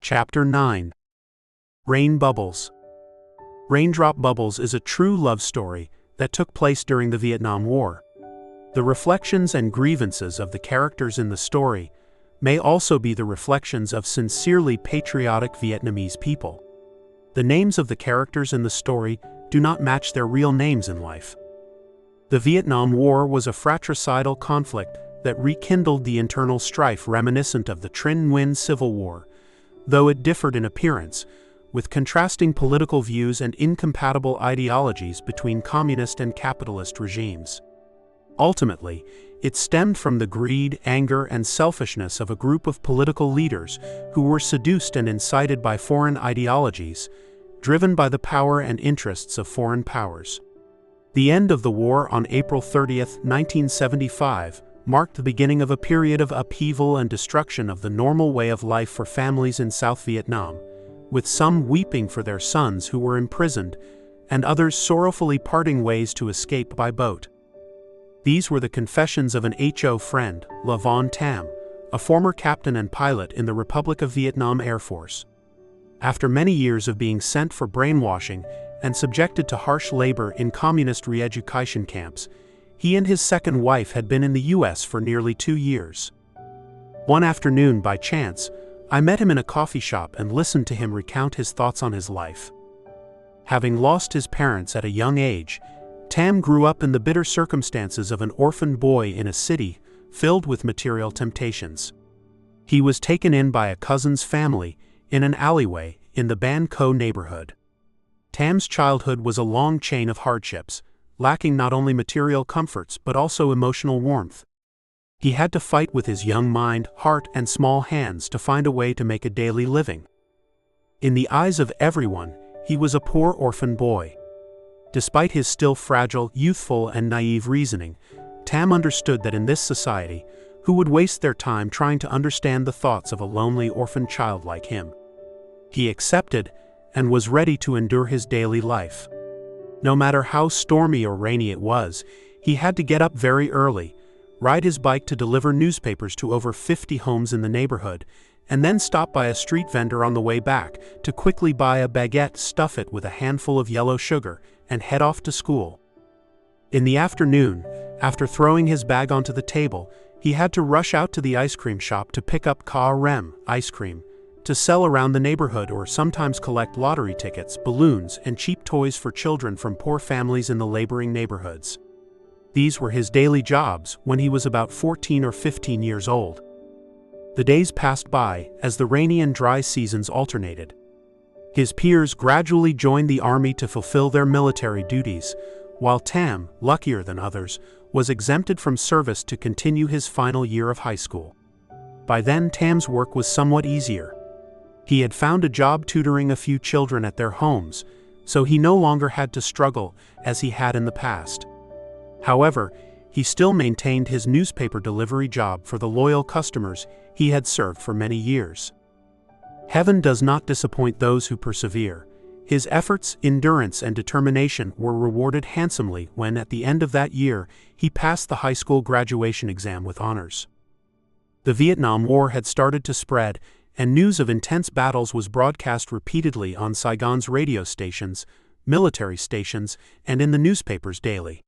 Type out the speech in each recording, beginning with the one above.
Chapter 9. Rain Bubbles. Raindrop Bubbles is a true love story that took place during the Vietnam War. The reflections and grievances of the characters in the story may also be the reflections of sincerely patriotic Vietnamese people. The names of the characters in the story do not match their real names in life. The Vietnam War was a fratricidal conflict that rekindled the internal strife reminiscent of the Nguyen Civil War, though it differed in appearance, with contrasting political views and incompatible ideologies between communist and capitalist regimes. Ultimately, it stemmed from the greed, anger, and selfishness of a group of political leaders who were seduced and incited by foreign ideologies, driven by the power and interests of foreign powers. The end of the war on April 30, 1975, marked the beginning of a period of upheaval and destruction of the normal way of life for families in South Vietnam, with some weeping for their sons who were imprisoned, and others sorrowfully parting ways to escape by boat. These were the confessions of an HO friend, La Von Tam, a former captain and pilot in the Republic of Vietnam Air Force. After many years of being sent for brainwashing and subjected to harsh labor in communist re-education camps, he and his second wife had been in the U.S. for nearly 2 years. One afternoon, by chance, I met him in a coffee shop and listened to him recount his thoughts on his life. Having lost his parents at a young age, Tam grew up in the bitter circumstances of an orphaned boy in a city filled with material temptations. He was taken in by a cousin's family in an alleyway in the Ban Co neighborhood. Tam's childhood was a long chain of hardships, lacking not only material comforts but also emotional warmth. He had to fight with his young mind, heart, and small hands to find a way to make a daily living. In the eyes of everyone, he was a poor orphan boy. Despite his still fragile, youthful, and naive reasoning, Tam understood that in this society, who would waste their time trying to understand the thoughts of a lonely orphan child like him? He accepted and was ready to endure his daily life. No matter how stormy or rainy it was, he had to get up very early, ride his bike to deliver newspapers to over 50 homes in the neighborhood, and then stop by a street vendor on the way back to quickly buy a baguette, stuff it with a handful of yellow sugar, and head off to school. In the afternoon, after throwing his bag onto the table, he had to rush out to the ice cream shop to pick up Ca Rem ice cream, to sell around the neighborhood, or sometimes collect lottery tickets, balloons, and cheap toys for children from poor families in the laboring neighborhoods. These were his daily jobs when he was about 14 or 15 years old. The days passed by as the rainy and dry seasons alternated. His peers gradually joined the army to fulfill their military duties, while Tam, luckier than others, was exempted from service to continue his final year of high school. By then, Tam's work was somewhat easier. He had found a job tutoring a few children at their homes, so he no longer had to struggle as he had in the past. However, he still maintained his newspaper delivery job for the loyal customers he had served for many years. Heaven does not disappoint those who persevere. His efforts, endurance, and determination were rewarded handsomely when, at the end of that year, he passed the high school graduation exam with honors. The Vietnam War had started to spread, and news of intense battles was broadcast repeatedly on Saigon's radio stations, military stations, and in the newspapers daily.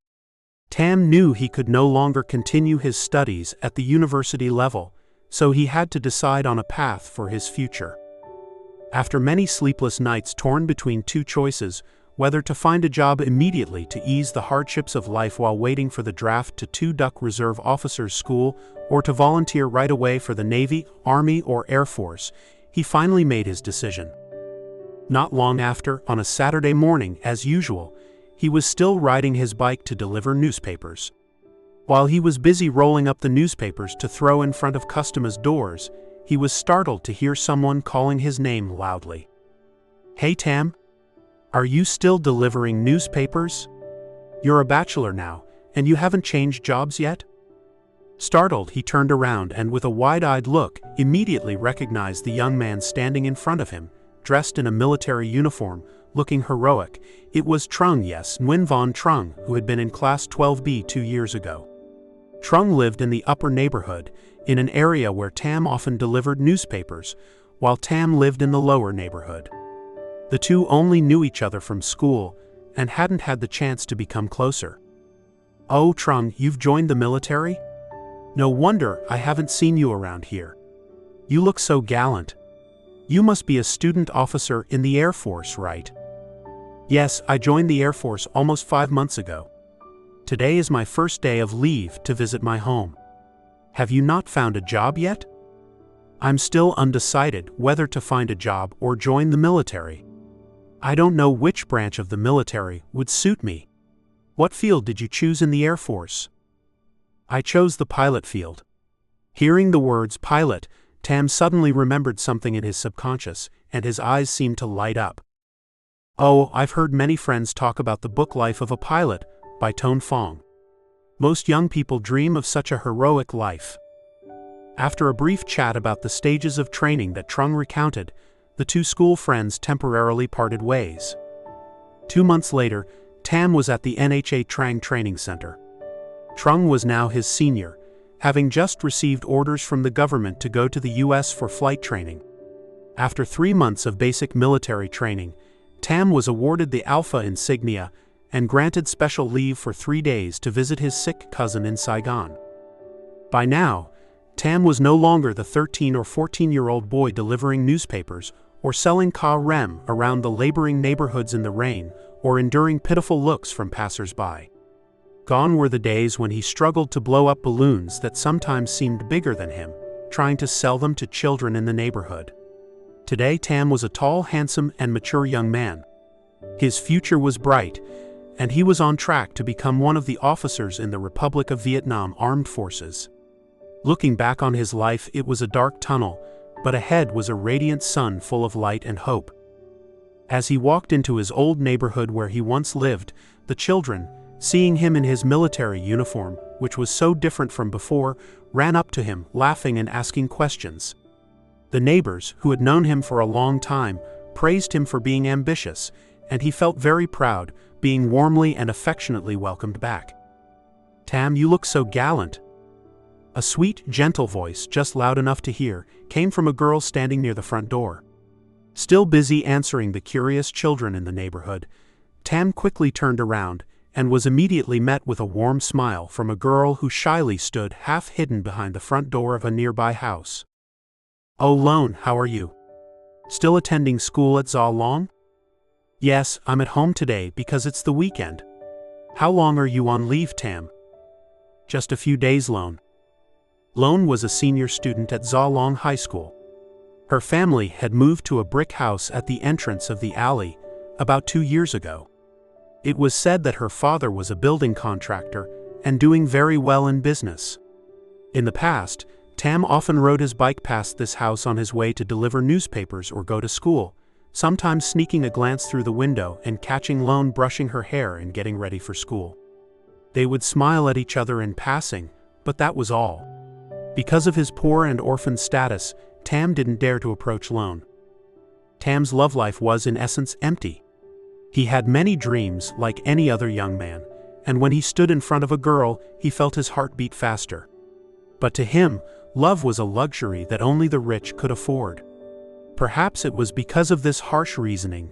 Tam knew he could no longer continue his studies at the university level, so he had to decide on a path for his future. After many sleepless nights torn between two choices, whether to find a job immediately to ease the hardships of life while waiting for the draft to 2 Duck Reserve Officers School, or to volunteer right away for the Navy, Army, or Air Force, he finally made his decision. Not long after, on a Saturday morning, as usual, he was still riding his bike to deliver newspapers. While he was busy rolling up the newspapers to throw in front of customers' doors, he was startled to hear someone calling his name loudly. "Hey Tam, are you still delivering newspapers? You're a bachelor now, and you haven't changed jobs yet?" Startled, he turned around and with a wide-eyed look, immediately recognized the young man standing in front of him, dressed in a military uniform, looking heroic. It was Trung, yes, Nguyen Von Trung, who had been in Class 12B 2 years ago. Trung lived in the upper neighborhood, in an area where Tam often delivered newspapers, while Tam lived in the lower neighborhood. The two only knew each other from school and hadn't had the chance to become closer. "Oh, Trung, you've joined the military? No wonder I haven't seen you around here. You look so gallant. You must be a student officer in the Air Force, right?" "Yes, I joined the Air Force almost 5 months ago. Today is my first day of leave to visit my home." "Have you not found a job yet?" "I'm still undecided whether to find a job or join the military. I don't know which branch of the military would suit me." "What field did you choose in the Air Force?" "I chose the pilot field." Hearing the words pilot, Tam suddenly remembered something in his subconscious, and his eyes seemed to light up. "Oh, I've heard many friends talk about the book Life of a Pilot by Tone Fong. Most young people dream of such a heroic life." After a brief chat about the stages of training that Trung recounted, the two school friends temporarily parted ways. 2 months later, Tam was at the NHA Trang Training Center. Trung was now his senior, having just received orders from the government to go to the US for flight training. After 3 months of basic military training, Tam was awarded the Alpha insignia and granted special leave for 3 days to visit his sick cousin in Saigon. By now, Tam was no longer the 13 or 14-year-old boy delivering newspapers or selling ka rem around the laboring neighborhoods in the rain or enduring pitiful looks from passers-by. Gone were the days when he struggled to blow up balloons that sometimes seemed bigger than him, trying to sell them to children in the neighborhood. Today Tam was a tall, handsome, and mature young man. His future was bright, and he was on track to become one of the officers in the Republic of Vietnam Armed Forces. Looking back on his life, it was a dark tunnel, but ahead was a radiant sun full of light and hope. As he walked into his old neighborhood where he once lived, the children, seeing him in his military uniform, which was so different from before, ran up to him, laughing and asking questions. The neighbors, who had known him for a long time, praised him for being ambitious, and he felt very proud, being warmly and affectionately welcomed back. "Tam, you look so gallant." A sweet, gentle voice, just loud enough to hear, came from a girl standing near the front door. Still busy answering the curious children in the neighborhood, Tam quickly turned around and was immediately met with a warm smile from a girl who shyly stood half hidden behind the front door of a nearby house. "Oh, Lone, how are you? Still attending school at Za Long?" "Yes, I'm at home today because it's the weekend." "How long are you on leave, Tam?" "Just a few days, Lone." Lone was a senior student at Za Long High School. Her family had moved to a brick house at the entrance of the alley about 2 years ago. It was said that her father was a building contractor and doing very well in business. In the past, Tam often rode his bike past this house on his way to deliver newspapers or go to school, sometimes sneaking a glance through the window and catching Lone brushing her hair and getting ready for school. They would smile at each other in passing, but that was all. Because of his poor and orphan status, Tam didn't dare to approach Lone. Tam's love life was in essence empty. He had many dreams like any other young man, and when he stood in front of a girl, he felt his heart beat faster. But to him, love was a luxury that only the rich could afford. Perhaps it was because of this harsh reasoning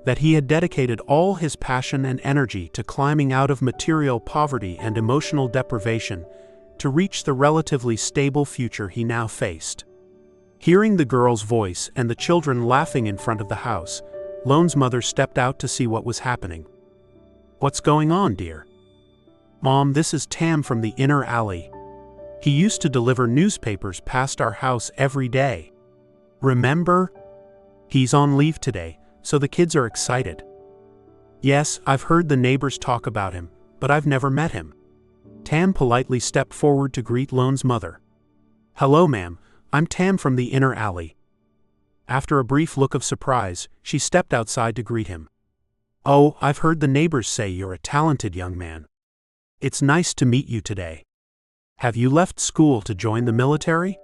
that he had dedicated all his passion and energy to climbing out of material poverty and emotional deprivation to reach the relatively stable future he now faced. Hearing the girl's voice and the children laughing in front of the house, Lone's mother stepped out to see what was happening. "What's going on, dear?" "Mom, this is Tam from the inner alley. He used to deliver newspapers past our house every day. Remember? He's on leave today, so the kids are excited." "Yes, I've heard the neighbors talk about him, but I've never met him." Tam politely stepped forward to greet Lone's mother. "Hello, ma'am, I'm Tam from the inner alley." After a brief look of surprise, she stepped outside to greet him. "Oh, I've heard the neighbors say you're a talented young man. It's nice to meet you today. Have you left school to join the military?"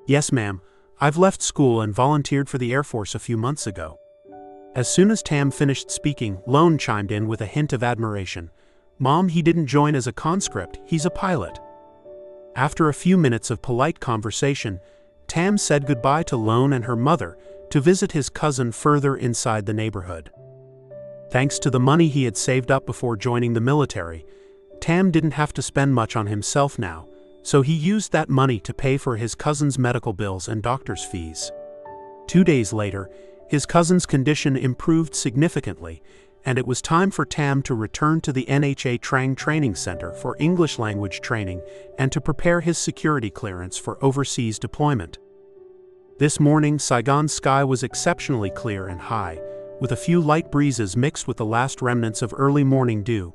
"Yes, ma'am, I've left school and volunteered for the Air Force a few months ago." As soon as Tam finished speaking, Lone chimed in with a hint of admiration. "Mom, he didn't join as a conscript, he's a pilot." After a few minutes of polite conversation, Tam said goodbye to Lone and her mother to visit his cousin further inside the neighborhood. Thanks to the money he had saved up before joining the military, Tam didn't have to spend much on himself now, so he used that money to pay for his cousin's medical bills and doctor's fees. 2 days later, his cousin's condition improved significantly, and it was time for Tam to return to the NHA Trang Training Center for English language training and to prepare his security clearance for overseas deployment. This morning, Saigon's sky was exceptionally clear and high, with a few light breezes mixed with the last remnants of early morning dew,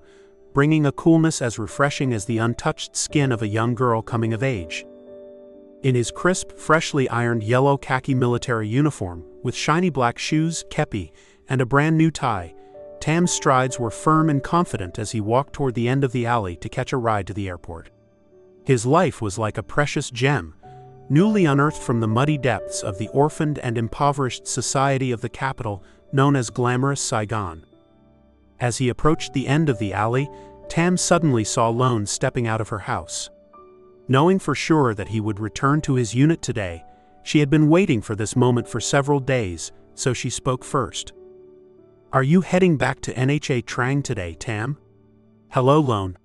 bringing a coolness as refreshing as the untouched skin of a young girl coming of age. In his crisp, freshly ironed yellow khaki military uniform, with shiny black shoes, kepi, and a brand new tie, Tam's strides were firm and confident as he walked toward the end of the alley to catch a ride to the airport. His life was like a precious gem, newly unearthed from the muddy depths of the orphaned and impoverished society of the capital known as glamorous Saigon. As he approached the end of the alley, Tam suddenly saw Lone stepping out of her house. Knowing for sure that he would return to his unit today, she had been waiting for this moment for several days, so she spoke first. "Are you heading back to NHA Trang today, Tam?" "Hello, Lone."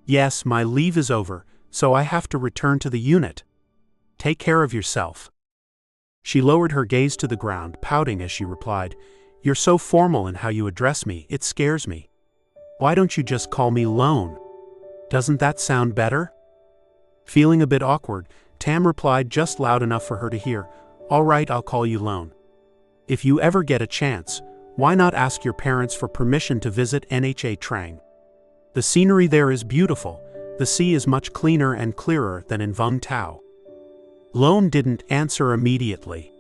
"Yes, my leave is over, so I have to return to the unit. Take care of yourself." She lowered her gaze to the ground, pouting as she replied, "You're so formal in how you address me, it scares me. Why don't you just call me Lone? Doesn't that sound better?" Feeling a bit awkward, Tam replied just loud enough for her to hear, "All right, I'll call you Lone. If you ever get a chance, why not ask your parents for permission to visit NHA Trang? The scenery there is beautiful, the sea is much cleaner and clearer than in Vung Tau." Lone didn't answer immediately.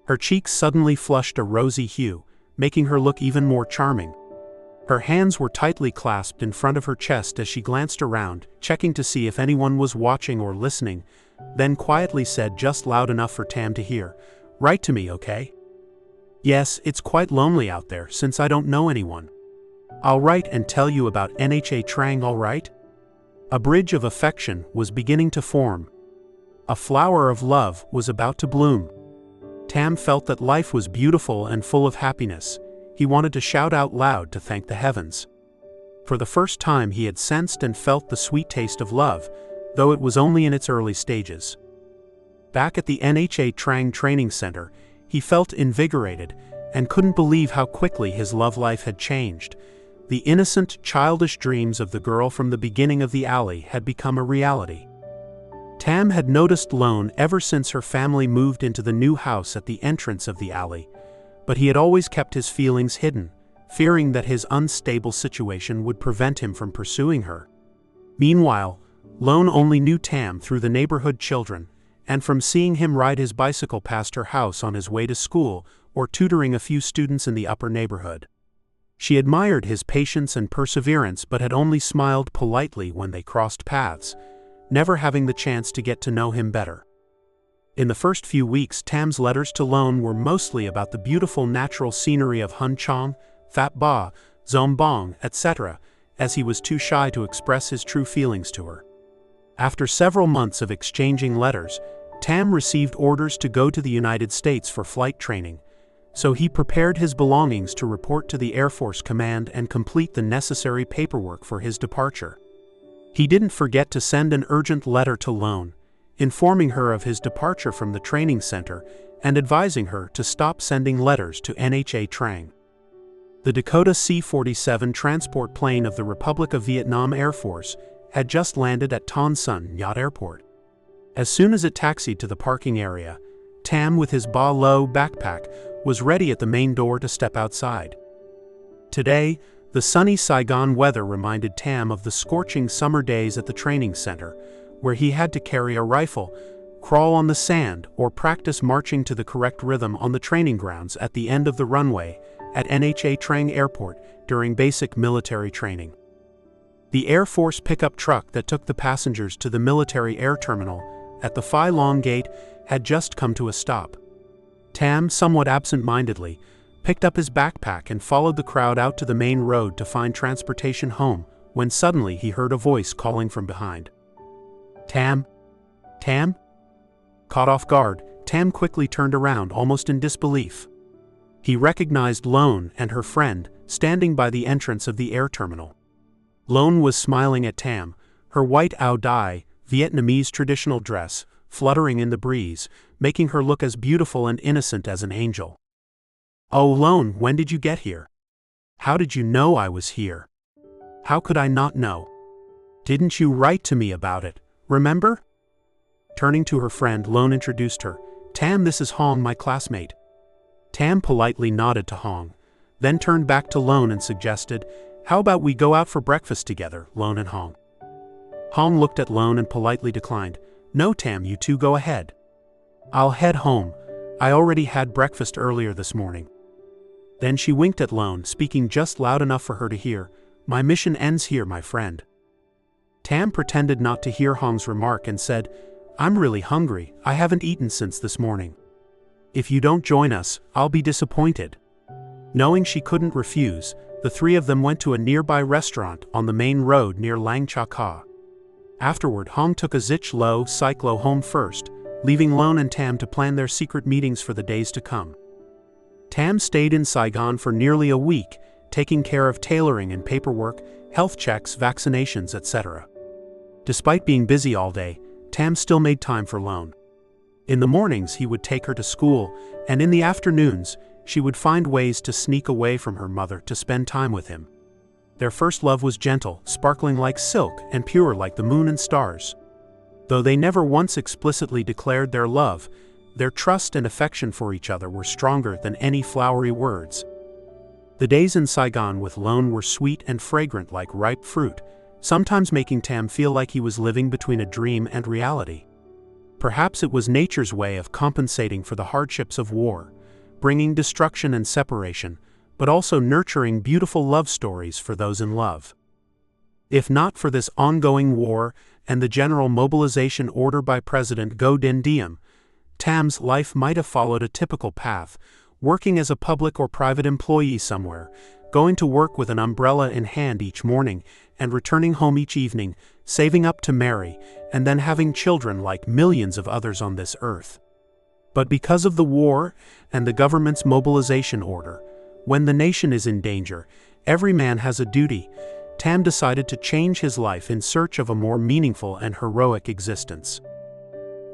Her cheeks suddenly flushed a rosy hue, making her look even more charming. Her hands were tightly clasped in front of her chest as she glanced around, checking to see if anyone was watching or listening, then quietly said just loud enough for Tam to hear, "Write to me, okay? Yes, it's quite lonely out there since I don't know anyone. I'll write and tell you about NHA Trang, all right?" A bridge of affection was beginning to form. A flower of love was about to bloom. Tam felt that life was beautiful and full of happiness. He wanted to shout out loud to thank the heavens. For the first time he had sensed and felt the sweet taste of love, though it was only in its early stages. Back at the NHA Trang Training Center, he felt invigorated and couldn't believe how quickly his love life had changed. The innocent, childish dreams of the girl from the beginning of the alley had become a reality. Tam had noticed Lone ever since her family moved into the new house at the entrance of the alley, but he had always kept his feelings hidden, fearing that his unstable situation would prevent him from pursuing her. Meanwhile, Lone only knew Tam through the neighborhood children, and from seeing him ride his bicycle past her house on his way to school or tutoring a few students in the upper neighborhood. She admired his patience and perseverance but had only smiled politely when they crossed paths, never having the chance to get to know him better. In the first few weeks, Tam's letters to Lone were mostly about the beautiful natural scenery of Hun Chong, Phat Ba, Zombong, etc., as he was too shy to express his true feelings to her. After several months of exchanging letters, Tam received orders to go to the United States for flight training, so he prepared his belongings to report to the Air Force Command and complete the necessary paperwork for his departure. He didn't forget to send an urgent letter to Lone, informing her of his departure from the training center and advising her to stop sending letters to NHA Trang. The Dakota C-47 transport plane of the Republic of Vietnam Air Force had just landed at Ton Son Yacht Airport. As soon as it taxied to the parking area, Tam, with his Ba Lo backpack, was ready at the main door to step outside. Today, the sunny Saigon weather reminded Tam of the scorching summer days at the training center, where he had to carry a rifle, crawl on the sand, or practice marching to the correct rhythm on the training grounds at the end of the runway at NHA Trang Airport during basic military training. The Air Force pickup truck that took the passengers to the military air terminal at the Phi Long Gate had just come to a stop. Tam, somewhat absent-mindedly, picked up his backpack and followed the crowd out to the main road to find transportation home, when suddenly he heard a voice calling from behind. "Tam? Tam?" Caught off guard, Tam quickly turned around, almost in disbelief. He recognized Lone and her friend, standing by the entrance of the air terminal. Lone was smiling at Tam, her white áo dai, Vietnamese traditional dress, fluttering in the breeze, making her look as beautiful and innocent as an angel. "Oh Lone, when did you get here? How did you know I was here?" "How could I not know? Didn't you write to me about it, remember?" Turning to her friend, Lone introduced her. "Tam, this is Hong, my classmate." Tam politely nodded to Hong, then turned back to Lone and suggested, "How about we go out for breakfast together, Lone and Hong?" Hong looked at Lone and politely declined. "No Tam, you two go ahead. I'll head home. I already had breakfast earlier this morning." Then she winked at Lone, speaking just loud enough for her to hear, "My mission ends here, my friend." Tam pretended not to hear Hong's remark and said, "I'm really hungry. I haven't eaten since this morning. If you don't join us, I'll be disappointed." Knowing she couldn't refuse, the three of them went to a nearby restaurant on the main road near Lang Cha Ka. Afterward, Hong took a zich lo cyclo home first, leaving Lone and Tam to plan their secret meetings for the days to come. Tam stayed in Saigon for nearly a week, taking care of tailoring and paperwork, health checks, vaccinations, etc. Despite being busy all day, Tam still made time for Lone. In the mornings he would take her to school, and in the afternoons, she would find ways to sneak away from her mother to spend time with him. Their first love was gentle, sparkling like silk, and pure like the moon and stars. Though they never once explicitly declared their love, their trust and affection for each other were stronger than any flowery words. The days in Saigon with Lone were sweet and fragrant like ripe fruit, sometimes making Tam feel like he was living between a dream and reality. Perhaps it was nature's way of compensating for the hardships of war, bringing destruction and separation, but also nurturing beautiful love stories for those in love. If not for this ongoing war and the general mobilization order by President Ngo Dinh Diem, Tam's life might have followed a typical path, working as a public or private employee somewhere, going to work with an umbrella in hand each morning, and returning home each evening, saving up to marry, and then having children like millions of others on this earth. But because of the war and the government's mobilization order, when the nation is in danger, every man has a duty. Tam decided to change his life in search of a more meaningful and heroic existence.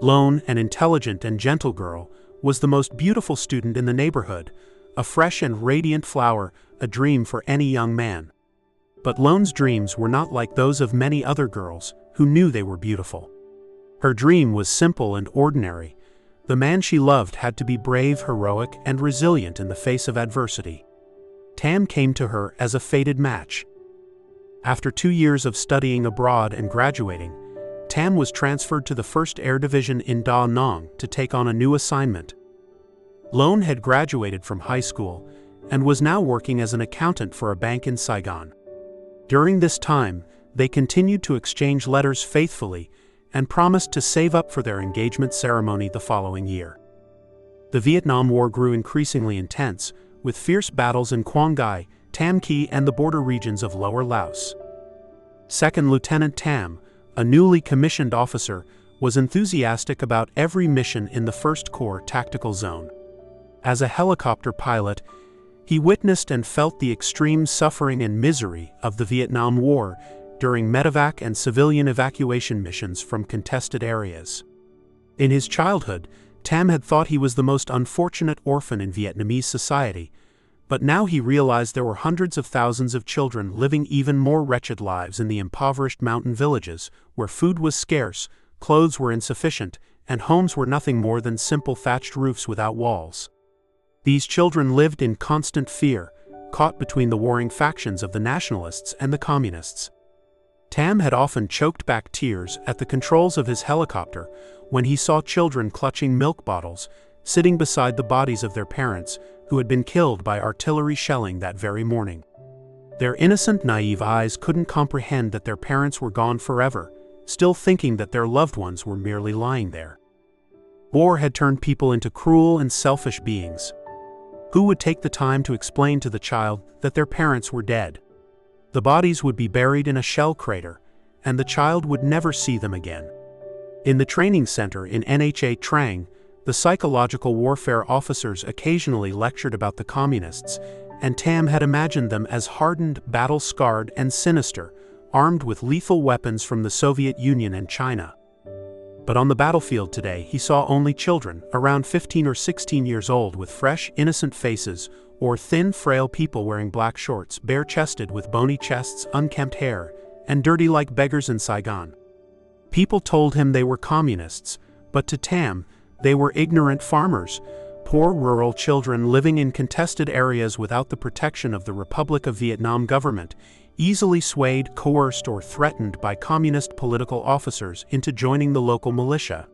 Lone, an intelligent and gentle girl, was the most beautiful student in the neighborhood, a fresh and radiant flower, a dream for any young man. But Lone's dreams were not like those of many other girls who knew they were beautiful. Her dream was simple and ordinary. The man she loved had to be brave, heroic, and resilient in the face of adversity. Tam came to her as a fated match. After 2 years of studying abroad and graduating, Tam was transferred to the 1st Air Division in Da Nang to take on a new assignment. Lone had graduated from high school and was now working as an accountant for a bank in Saigon. During this time, they continued to exchange letters faithfully and promised to save up for their engagement ceremony the following year. The Vietnam War grew increasingly intense, with fierce battles in Quang Ngai, Tam Kỳ, and the border regions of Lower Laos. Second Lieutenant Tam, a newly commissioned officer, was enthusiastic about every mission in the 1st Corps Tactical Zone. As a helicopter pilot, he witnessed and felt the extreme suffering and misery of the Vietnam War during medevac and civilian evacuation missions from contested areas. In his childhood, Tam had thought he was the most unfortunate orphan in Vietnamese society, but now he realized there were hundreds of thousands of children living even more wretched lives in the impoverished mountain villages, where food was scarce, clothes were insufficient, and homes were nothing more than simple thatched roofs without walls. These children lived in constant fear, caught between the warring factions of the nationalists and the communists. Tam had often choked back tears at the controls of his helicopter when he saw children clutching milk bottles, sitting beside the bodies of their parents who had been killed by artillery shelling that very morning. Their innocent, naive eyes couldn't comprehend that their parents were gone forever, still thinking that their loved ones were merely lying there. War had turned people into cruel and selfish beings. Who would take the time to explain to the child that their parents were dead? The bodies would be buried in a shell crater, and the child would never see them again. In the training center in NHA Trang, the psychological warfare officers occasionally lectured about the communists, and Tam had imagined them as hardened, battle-scarred, and sinister, armed with lethal weapons from the Soviet Union and China. But on the battlefield today, he saw only children, around 15 or 16 years old, with fresh, innocent faces, or thin, frail people wearing black shorts, bare-chested with bony chests, unkempt hair, and dirty like beggars in Saigon. People told him they were communists, but to Tam, they were ignorant farmers, poor rural children living in contested areas without the protection of the Republic of Vietnam government, easily swayed, coerced, or threatened by communist political officers into joining the local militia.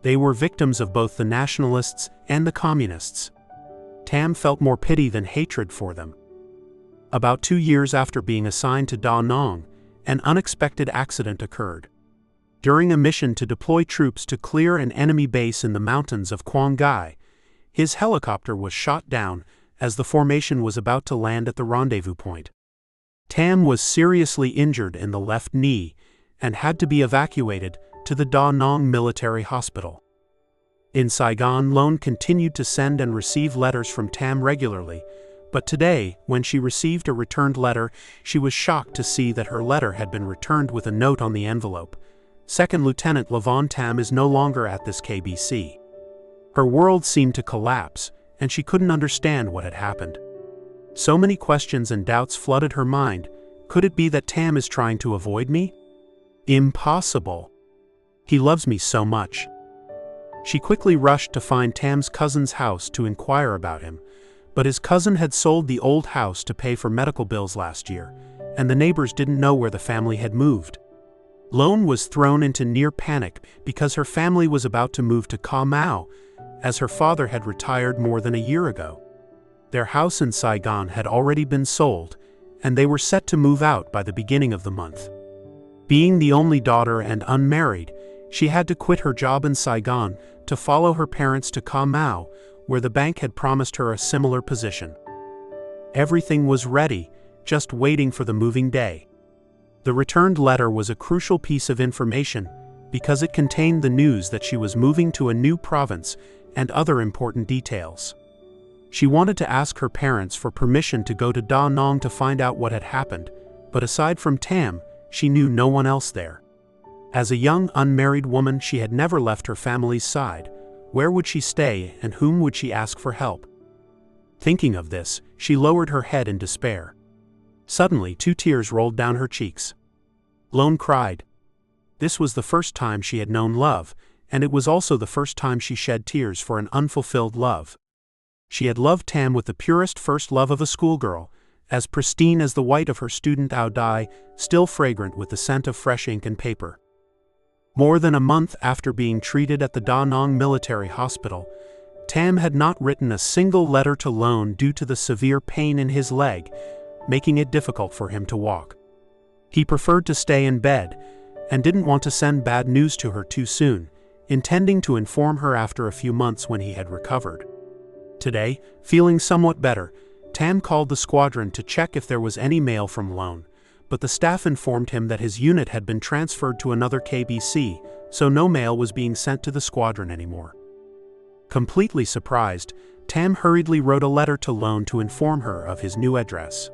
They were victims of both the nationalists and the communists. Tam felt more pity than hatred for them. About 2 years after being assigned to Da Nang, an unexpected accident occurred. During a mission to deploy troops to clear an enemy base in the mountains of Quang Ngai, his helicopter was shot down as the formation was about to land at the rendezvous point. Tam was seriously injured in the left knee and had to be evacuated to the Da Nang military hospital. In Saigon, Lone continued to send and receive letters from Tam regularly, but today, when she received a returned letter, she was shocked to see that her letter had been returned with a note on the envelope. Second Lieutenant Lavon Tam is no longer at this KBC. Her world seemed to collapse, and she couldn't understand what had happened. So many questions and doubts flooded her mind. Could it be that Tam is trying to avoid me? Impossible. He loves me so much. She quickly rushed to find Tam's cousin's house to inquire about him, but his cousin had sold the old house to pay for medical bills last year, and the neighbors didn't know where the family had moved. Lone was thrown into near panic because her family was about to move to Ca Mau, as her father had retired more than a year ago. Their house in Saigon had already been sold, and they were set to move out by the beginning of the month. Being the only daughter and unmarried, she had to quit her job in Saigon to follow her parents to Ca Mau, where the bank had promised her a similar position. Everything was ready, just waiting for the moving day. The returned letter was a crucial piece of information because it contained the news that she was moving to a new province and other important details. She wanted to ask her parents for permission to go to Da Nang to find out what had happened, but aside from Tam, she knew no one else there. As a young, unmarried woman, she had never left her family's side. Where would she stay, and whom would she ask for help? Thinking of this, she lowered her head in despair. Suddenly, 2 tears rolled down her cheeks. Lone cried. This was the first time she had known love, and it was also the first time she shed tears for an unfulfilled love. She had loved Tam with the purest first love of a schoolgirl, as pristine as the white of her student Ao Dai, still fragrant with the scent of fresh ink and paper. More than a month after being treated at the Da Nang military hospital, Tam had not written a single letter to Lone due to the severe pain in his leg, making it difficult for him to walk. He preferred to stay in bed, and didn't want to send bad news to her too soon, intending to inform her after a few months when he had recovered. Today, feeling somewhat better, Tam called the squadron to check if there was any mail from Lone, but the staff informed him that his unit had been transferred to another KBC, so no mail was being sent to the squadron anymore. Completely surprised, Tam hurriedly wrote a letter to Lone to inform her of his new address.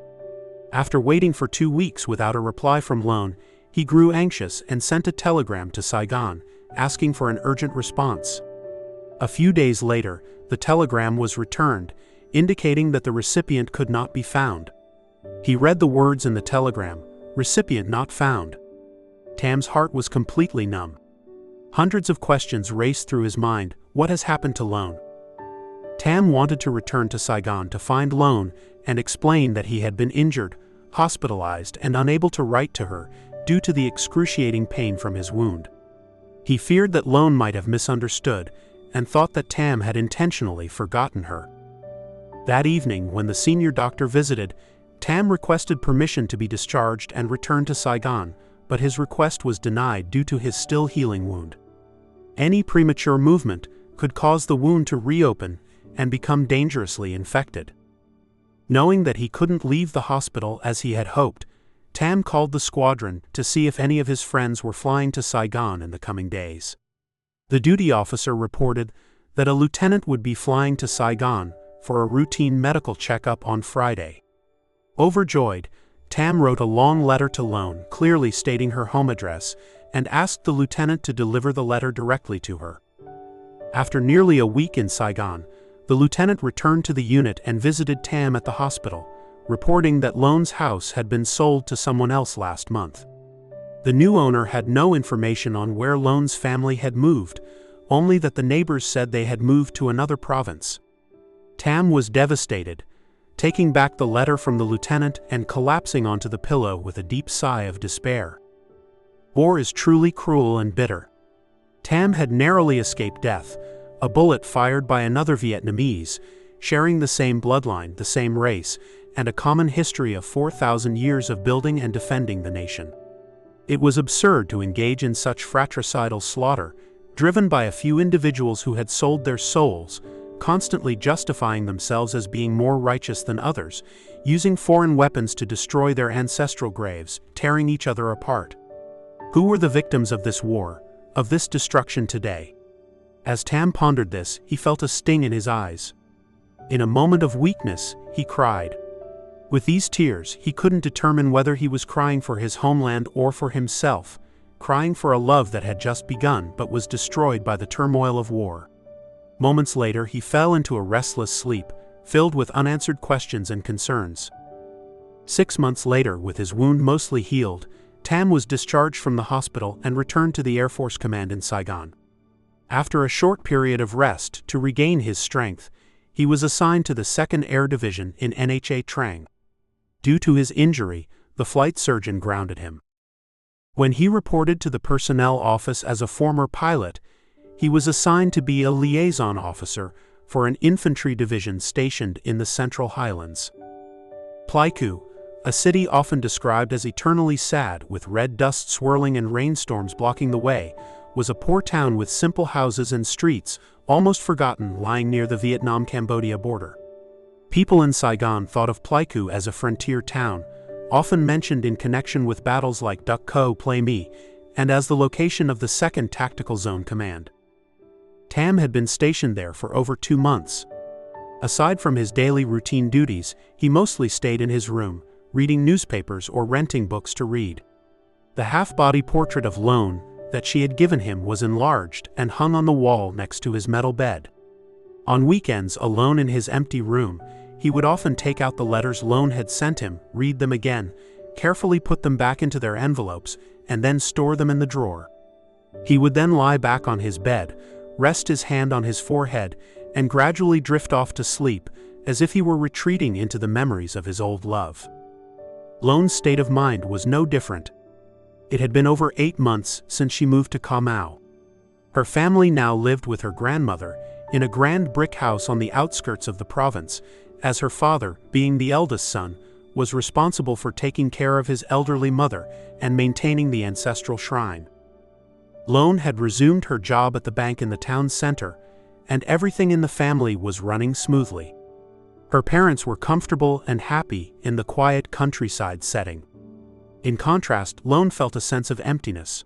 After waiting for 2 weeks without a reply from Lone, he grew anxious and sent a telegram to Saigon, asking for an urgent response. A few days later, the telegram was returned, indicating that the recipient could not be found. He read the words in the telegram, "Recipient not found." Tam's heart was completely numb. Hundreds of questions raced through his mind. What has happened to Lone? Tam wanted to return to Saigon to find Lone and explain that he had been injured, hospitalized, and unable to write to her due to the excruciating pain from his wound. He feared that Lone might have misunderstood and thought that Tam had intentionally forgotten her. That evening, when the senior doctor visited, Tam requested permission to be discharged and return to Saigon, but his request was denied due to his still healing wound. Any premature movement could cause the wound to reopen and become dangerously infected. Knowing that he couldn't leave the hospital as he had hoped, Tam called the squadron to see if any of his friends were flying to Saigon in the coming days. The duty officer reported that a lieutenant would be flying to Saigon for a routine medical checkup on Friday. Overjoyed, Tam wrote a long letter to Lone, clearly stating her home address, and asked the lieutenant to deliver the letter directly to her. After nearly a week in Saigon, the lieutenant returned to the unit and visited Tam at the hospital, reporting that Lone's house had been sold to someone else last month. The new owner had no information on where Lone's family had moved, only that the neighbors said they had moved to another province. Tam was devastated, taking back the letter from the lieutenant and collapsing onto the pillow with a deep sigh of despair. War is truly cruel and bitter. Tam had narrowly escaped death, a bullet fired by another Vietnamese, sharing the same bloodline, the same race, and a common history of 4,000 years of building and defending the nation. It was absurd to engage in such fratricidal slaughter, driven by a few individuals who had sold their souls, constantly justifying themselves as being more righteous than others, using foreign weapons to destroy their ancestral graves, tearing each other apart. Who were the victims of this war, of this destruction today? As Tam pondered this, he felt a sting in his eyes. In a moment of weakness, he cried. With these tears, he couldn't determine whether he was crying for his homeland or for himself, crying for a love that had just begun but was destroyed by the turmoil of war. Moments later, he fell into a restless sleep, filled with unanswered questions and concerns. 6 months later, with his wound mostly healed, Tam was discharged from the hospital and returned to the Air Force Command in Saigon. After a short period of rest to regain his strength, he was assigned to the 2nd Air Division in Nha Trang. Due to his injury, the flight surgeon grounded him. When he reported to the personnel office as a former pilot, he was assigned to be a liaison officer for an infantry division stationed in the Central Highlands. Pleiku, a city often described as eternally sad with red dust swirling and rainstorms blocking the way, was a poor town with simple houses and streets, almost forgotten, lying near the Vietnam-Cambodia border. People in Saigon thought of Pleiku as a frontier town, often mentioned in connection with battles like Duc Co Play Me, and as the location of the 2nd Tactical Zone Command. Tam had been stationed there for over 2 months. Aside from his daily routine duties, he mostly stayed in his room, reading newspapers or renting books to read. The half-body portrait of Lone that she had given him was enlarged and hung on the wall next to his metal bed. On weekends, alone in his empty room, he would often take out the letters Lone had sent him, read them again, carefully put them back into their envelopes, and then store them in the drawer. He would then lie back on his bed, rest his hand on his forehead, and gradually drift off to sleep, as if he were retreating into the memories of his old love. Lone's state of mind was no different. It had been over 8 months since she moved to Ca Mau. Her family now lived with her grandmother in a grand brick house on the outskirts of the province, as her father, being the eldest son, was responsible for taking care of his elderly mother and maintaining the ancestral shrine. Lone had resumed her job at the bank in the town center, and everything in the family was running smoothly. Her parents were comfortable and happy in the quiet countryside setting. In contrast, Lone felt a sense of emptiness.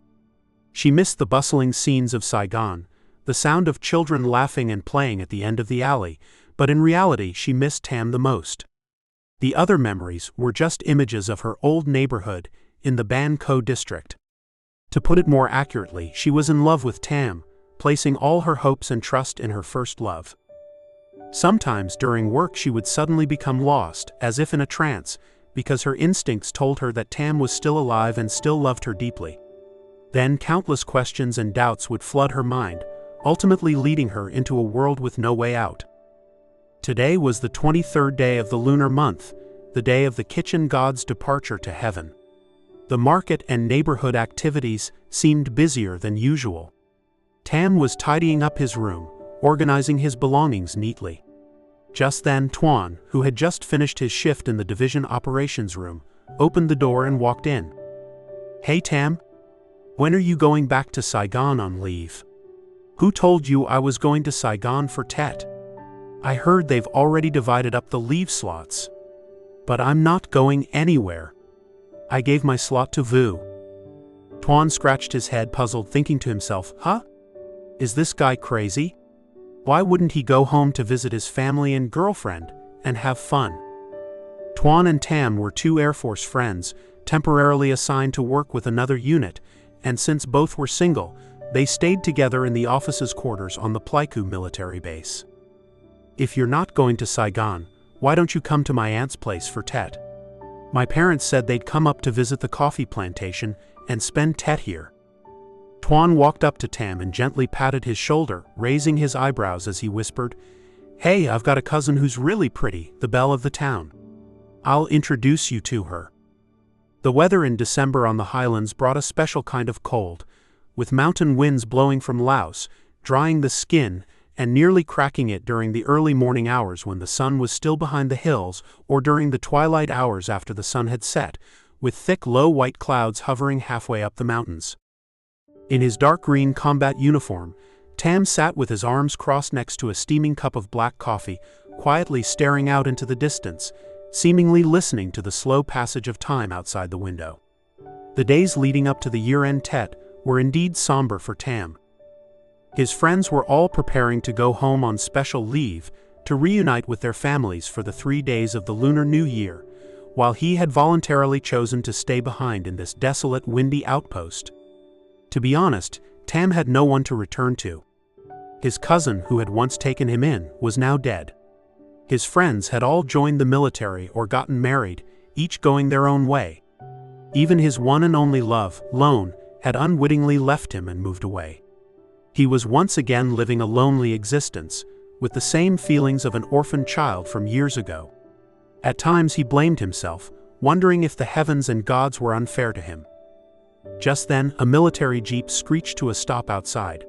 She missed the bustling scenes of Saigon, the sound of children laughing and playing at the end of the alley, but in reality she missed Tam the most. The other memories were just images of her old neighborhood in the Ban Co district. To put it more accurately, she was in love with Tam, placing all her hopes and trust in her first love. Sometimes during work she would suddenly become lost, as if in a trance, because her instincts told her that Tam was still alive and still loved her deeply. Then countless questions and doubts would flood her mind, ultimately leading her into a world with no way out. Today was the 23rd day of the lunar month, the day of the kitchen god's departure to heaven. The market and neighborhood activities seemed busier than usual. Tam was tidying up his room, organizing his belongings neatly. Just then, Tuan, who had just finished his shift in the division operations room, opened the door and walked in. "Hey Tam, when are you going back to Saigon on leave? Who told you I was going to Saigon for Tet? I heard they've already divided up the leave slots. But I'm not going anywhere." I gave my slot to Vu. Tuan scratched his head, puzzled, thinking to himself, huh? Is this guy crazy? Why wouldn't he go home to visit his family and girlfriend and have fun? Tuan and Tam were two Air Force friends, temporarily assigned to work with another unit, and since both were single, they stayed together in the officer's quarters on the Pleiku military base. If you're not going to Saigon, why don't you come to my aunt's place for Tet? My parents said they'd come up to visit the coffee plantation and spend Tet here. Tuan walked up to Tam and gently patted his shoulder, raising his eyebrows as he whispered, "Hey, I've got a cousin who's really pretty, the belle of the town. I'll introduce you to her." The weather in December on the highlands brought a special kind of cold, with mountain winds blowing from Laos, drying the skin and nearly cracking it during the early morning hours when the sun was still behind the hills, or during the twilight hours after the sun had set, with thick low white clouds hovering halfway up the mountains. In his dark green combat uniform, Tam sat with his arms crossed next to a steaming cup of black coffee, quietly staring out into the distance, seemingly listening to the slow passage of time outside the window. The days leading up to the year-end Tet were indeed somber for Tam. His friends were all preparing to go home on special leave to reunite with their families for the 3 days of the Lunar New Year, while he had voluntarily chosen to stay behind in this desolate, windy outpost. To be honest, Tam had no one to return to. His cousin, who had once taken him in, was now dead. His friends had all joined the military or gotten married, each going their own way. Even his one and only love, Lone, had unwittingly left him and moved away. He was once again living a lonely existence, with the same feelings of an orphaned child from years ago. At times he blamed himself, wondering if the heavens and gods were unfair to him. Just then, a military jeep screeched to a stop outside.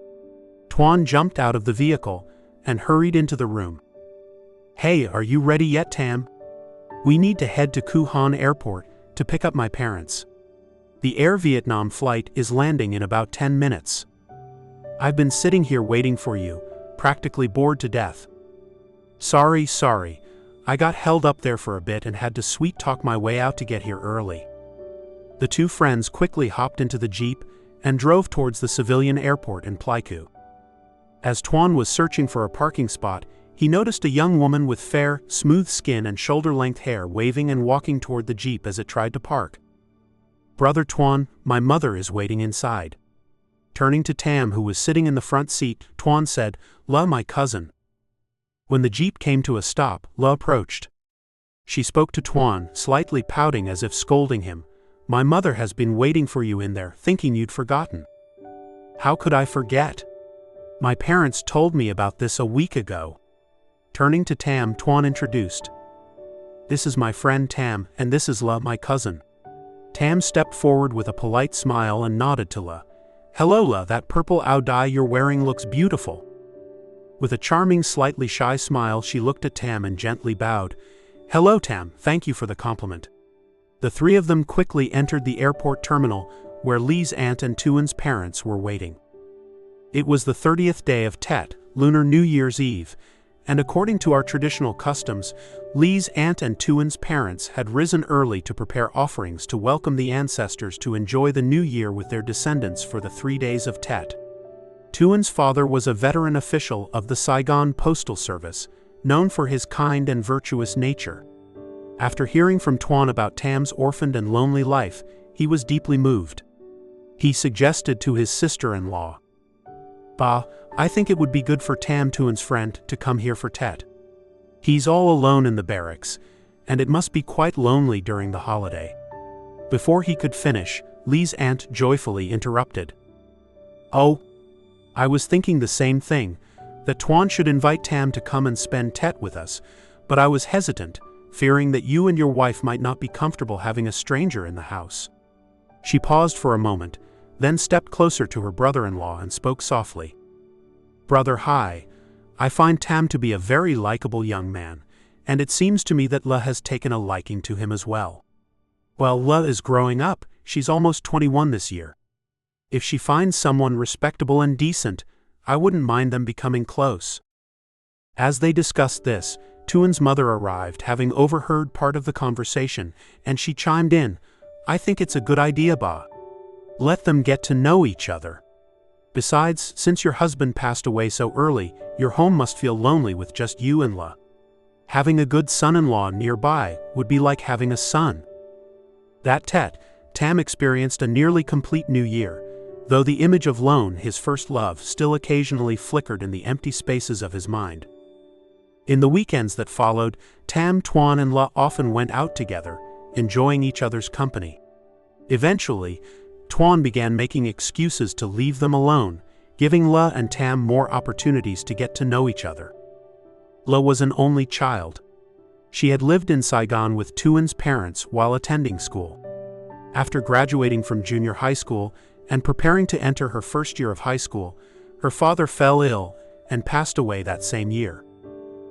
Tuan jumped out of the vehicle and hurried into the room. "Hey, are you ready yet, Tam? We need to head to Khu Han Airport to pick up my parents. The Air Vietnam flight is landing in about 10 minutes. I've been sitting here waiting for you, practically bored to death." Sorry. I got held up there for a bit and had to sweet-talk my way out to get here early." The two friends quickly hopped into the jeep and drove towards the civilian airport in Pleiku. As Tuan was searching for a parking spot, he noticed a young woman with fair, smooth skin and shoulder-length hair waving and walking toward the jeep as it tried to park. "Brother Tuan, my mother is waiting inside." Turning to Tam, who was sitting in the front seat, Tuan said, "La, my cousin." When the jeep came to a stop, La approached. She spoke to Tuan, slightly pouting as if scolding him. "My mother has been waiting for you in there, thinking you'd forgotten." "How could I forget? My parents told me about this a week ago." Turning to Tam, Tuan introduced. "This is my friend Tam, and this is La, my cousin." Tam stepped forward with a polite smile and nodded to La. "Hello La, that purple ao dai you're wearing looks beautiful." With a charming, slightly shy smile, she looked at Tam and gently bowed. "Hello Tam, thank you for the compliment." The three of them quickly entered the airport terminal, where Lee's aunt and Tuan's parents were waiting. It was the 30th day of Tet, Lunar New Year's Eve, and according to our traditional customs, Lee's aunt and Tuan's parents had risen early to prepare offerings to welcome the ancestors to enjoy the new year with their descendants for the 3 days of Tet. Tuan's father was a veteran official of the Saigon Postal Service, known for his kind and virtuous nature. After hearing from Tuan about Tam's orphaned and lonely life, he was deeply moved. He suggested to his sister-in-law, "Bah, I think it would be good for Tam, Tuan's friend, to come here for Tet. He's all alone in the barracks, and it must be quite lonely during the holiday." Before he could finish, Lee's aunt joyfully interrupted. "Oh, I was thinking the same thing, that Tuan should invite Tam to come and spend Tet with us, but I was hesitant, fearing that you and your wife might not be comfortable having a stranger in the house." She paused for a moment, then stepped closer to her brother-in-law and spoke softly. "Brother, hi. I find Tam to be a very likable young man, and it seems to me that La has taken a liking to him as well. Well, La is growing up, she's almost 21 this year. If she finds someone respectable and decent, I wouldn't mind them becoming close." As they discussed this, Tuan's mother arrived, having overheard part of the conversation, and she chimed in, I think it's a good idea, ba. Let them get to know each other. Besides, since your husband passed away so early, your home must feel lonely with just you and La. Having a good son-in-law nearby would be like having a son. That Tet, Tam experienced a nearly complete new year, though the image of Lone, his first love, still occasionally flickered in the empty spaces of his mind. In the weekends that followed, Tam, Tuan and La often went out together, enjoying each other's company. Eventually, Tuan began making excuses to leave them alone, giving La and Tam more opportunities to get to know each other. La was an only child. She had lived in Saigon with Tuan's parents while attending school. After graduating from junior high school and preparing to enter her first year of high school, her father fell ill and passed away that same year.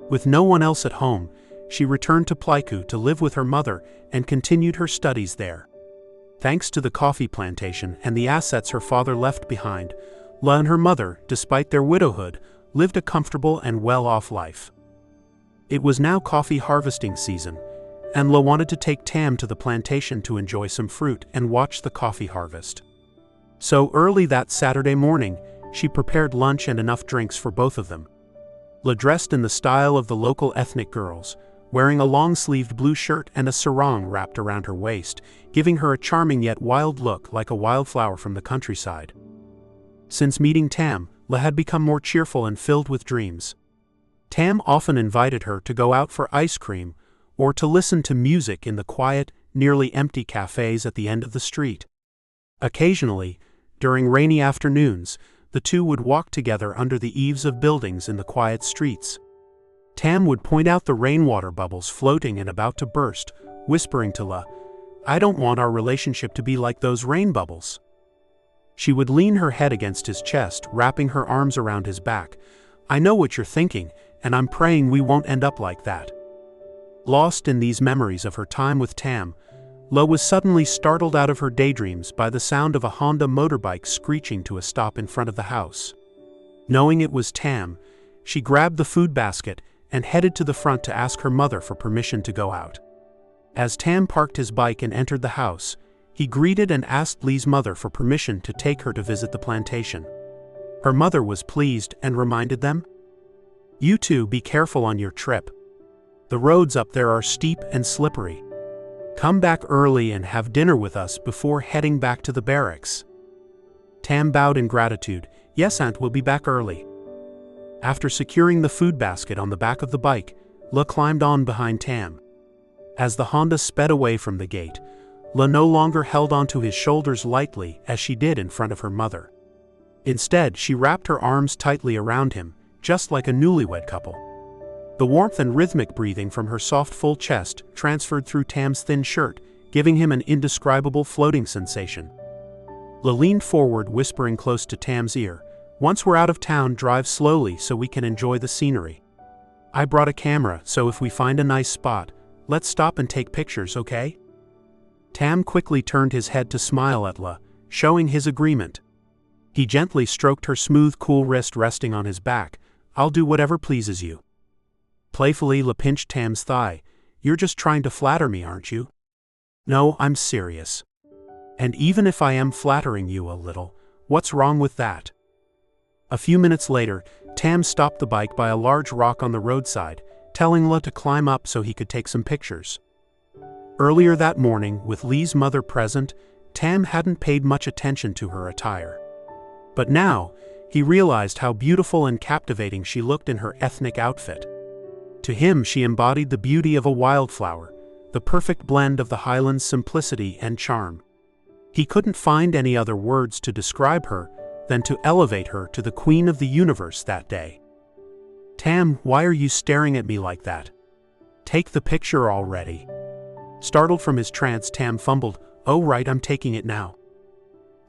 With no one else at home, she returned to Pleiku to live with her mother and continued her studies there. Thanks to the coffee plantation and the assets her father left behind, La and her mother, despite their widowhood, lived a comfortable and well-off life. It was now coffee harvesting season, and La wanted to take Tam to the plantation to enjoy some fruit and watch the coffee harvest. So early that Saturday morning, she prepared lunch and enough drinks for both of them. La dressed in the style of the local ethnic girls, wearing a long-sleeved blue shirt and a sarong wrapped around her waist, giving her a charming yet wild look like a wildflower from the countryside. Since meeting Tam, La had become more cheerful and filled with dreams. Tam often invited her to go out for ice cream or to listen to music in the quiet, nearly empty cafes at the end of the street. Occasionally, during rainy afternoons, the two would walk together under the eaves of buildings in the quiet streets. Tam would point out the rainwater bubbles floating and about to burst, whispering to La, "I don't want our relationship to be like those rain bubbles." She would lean her head against his chest, wrapping her arms around his back. "I know what you're thinking, and I'm praying we won't end up like that." Lost in these memories of her time with Tam, La was suddenly startled out of her daydreams by the sound of a Honda motorbike screeching to a stop in front of the house. Knowing it was Tam, she grabbed the food basket and headed to the front to ask her mother for permission to go out. As Tam parked his bike and entered the house, he greeted and asked Lee's mother for permission to take her to visit the plantation. Her mother was pleased and reminded them, "You two be careful on your trip. The roads up there are steep and slippery. Come back early and have dinner with us before heading back to the barracks." Tam bowed in gratitude. "Yes, Aunt, we'll be back early." After securing the food basket on the back of the bike, La climbed on behind Tam. As the Honda sped away from the gate, La no longer held onto his shoulders lightly as she did in front of her mother. Instead, she wrapped her arms tightly around him, just like a newlywed couple. The warmth and rhythmic breathing from her soft, full chest transferred through Tam's thin shirt, giving him an indescribable floating sensation. La leaned forward, whispering close to Tam's ear, "Once we're out of town, drive slowly so we can enjoy the scenery. I brought a camera, so if we find a nice spot, let's stop and take pictures, okay?" Tam quickly turned his head to smile at La, showing his agreement. He gently stroked her smooth, cool wrist resting on his back. "I'll do whatever pleases you." Playfully, La pinched Tam's thigh. "You're just trying to flatter me, aren't you?" "No, I'm serious. And even if I am flattering you a little, what's wrong with that?" A few minutes later, Tam stopped the bike by a large rock on the roadside, telling La to climb up so he could take some pictures. Earlier that morning, with Lee's mother present, Tam hadn't paid much attention to her attire. But now, he realized how beautiful and captivating she looked in her ethnic outfit. To him, she embodied the beauty of a wildflower, the perfect blend of the Highlands' simplicity and charm. He couldn't find any other words to describe her than to elevate her to the queen of the universe that day. "Tam, why are you staring at me like that? Take the picture already." Startled from his trance, Tam fumbled, "Oh right, I'm taking it now."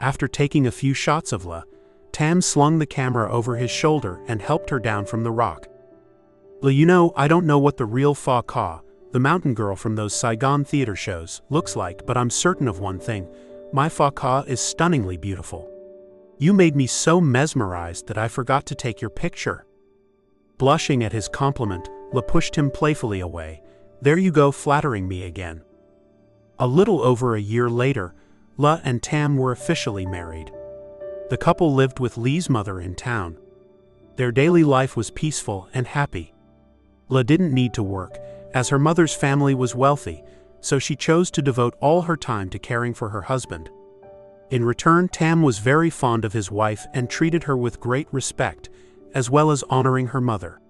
After taking a few shots of La, Tam slung the camera over his shoulder and helped her down from the rock. "La, you know, I don't know what the real Pha Ka, the mountain girl from those Saigon theater shows, looks like, but I'm certain of one thing. My Pha Ka is stunningly beautiful. You made me so mesmerized that I forgot to take your picture." Blushing at his compliment, La pushed him playfully away. "There you go, flattering me again." A little over a year later, La and Tam were officially married. The couple lived with Lee's mother in town. Their daily life was peaceful and happy. La didn't need to work, as her mother's family was wealthy, so she chose to devote all her time to caring for her husband. In return, Tam was very fond of his wife and treated her with great respect, as well as honoring her mother.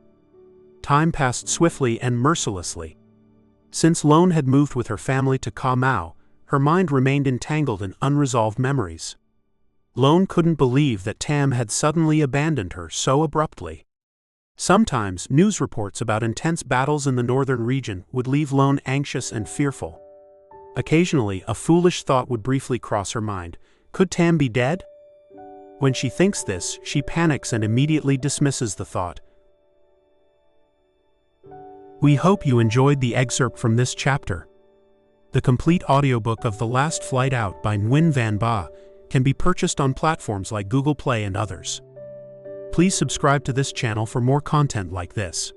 Time passed swiftly and mercilessly. Since Lone had moved with her family to Ca Mau, her mind remained entangled in unresolved memories. Lone couldn't believe that Tam had suddenly abandoned her so abruptly. Sometimes, news reports about intense battles in the northern region would leave Lone anxious and fearful. Occasionally, a foolish thought would briefly cross her mind. Could Tam be dead? When she thinks this, she panics and immediately dismisses the thought. We hope you enjoyed the excerpt from this chapter. The complete audiobook of The Last Flight Out by Nguyen Van Ba can be purchased on platforms like Google Play and others. Please subscribe to this channel for more content like this.